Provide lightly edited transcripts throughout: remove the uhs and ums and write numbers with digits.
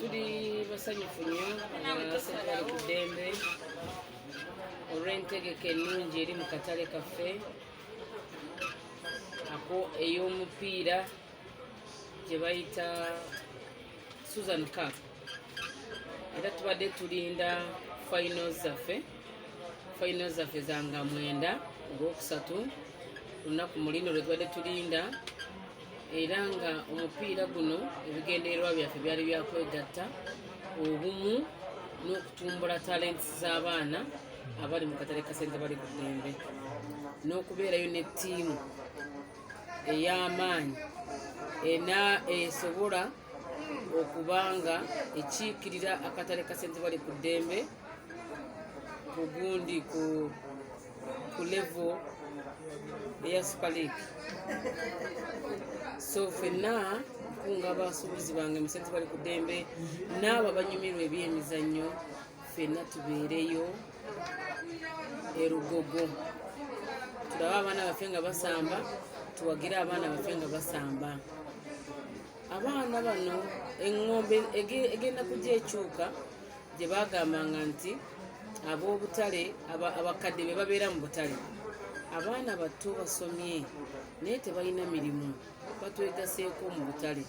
tuli basanyufu nnyo Balikuddembe olw'entegeka ennungi eri mu katale kaffe ako ey'omupiira gye bayita Susan Cup. Era tubadde tulinda finals zaffe zanga 9 Ogwokusatu olunaku mulino lwe tubadde tulinda, era nga omupiira guno ebigendererwa byaffe byali byakwegatta obumu n'okutumbula talents z'abaana abali mu katale ka ssente Balikuddembe, n'okubeerayo ne ttiimu ey'amaanyi esobola okubanga ekiikirira akatale ka ssente Balikuddembe ku gundi ku level eya Super League. So ffenna nkunga abasuubuzi bange mu ssente Balikuddembe n'abo abanyumirwa ebyemizannyo, ffenna tubeereyo erugogo, tulabe abaana baffe nga basamba, tuwagire abaana baffe nga basamba. Abaana bano eŋŋombe egenda kujja ekyuka gye bagambanga nti ab'obutale abakadde be babeera mu butale, abaana bato basomye naye tebalina mirimu, batwegaseeko mu butale.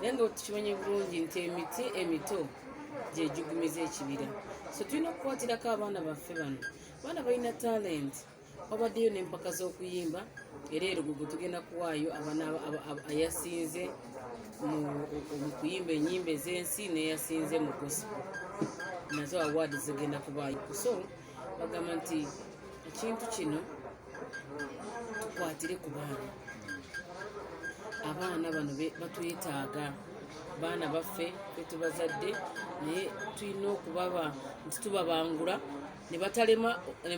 Naye nga tukimanye bulungi nti emiti emito gyejugumiza ekibira. So tulina okukwatirako abaana baffe bano. Abaana balina talent, wabaddeyo n'empaka z'okuyimba, era erugugu tugenda kuwaayo ayasinze mu kuyimba ennyimba ez'ensi n'eyasinze mu gospel, nazo awards zigenda kubaayo. So bagamba nti ekintu kino tukwatire ku baana. Abaana bano batwetaaga, baana baffe fe tubazadde, naye tulina okubaba nti tubabangula ne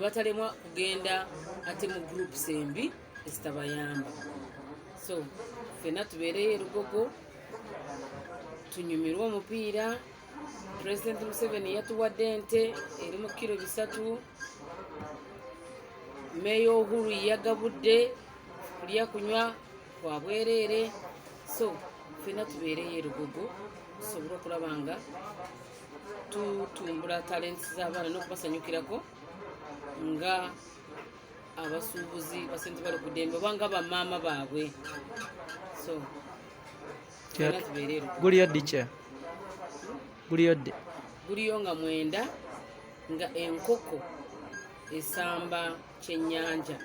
batalemwa kugenda ate mu groups embi ezitabayamba. So ffenna tubeereyo erugogo, tunyumirwe omupiira. President Museveni yatuwadde ente eri mu kilo 3. Meya Uhuru yagabudde kulya kunywa kwa bwereere. So ffenna tubeereyo erugogo tusobole okulaba nga tutumbula talents z'abaana n'okubasanyukirako nga abasuubuzi ba ssente Balikuddembe oba nga bamaama baabwe. So ffenna tubeereyo erugogo. Guliyo nga 9 nga enkoko esamba kyennyanja.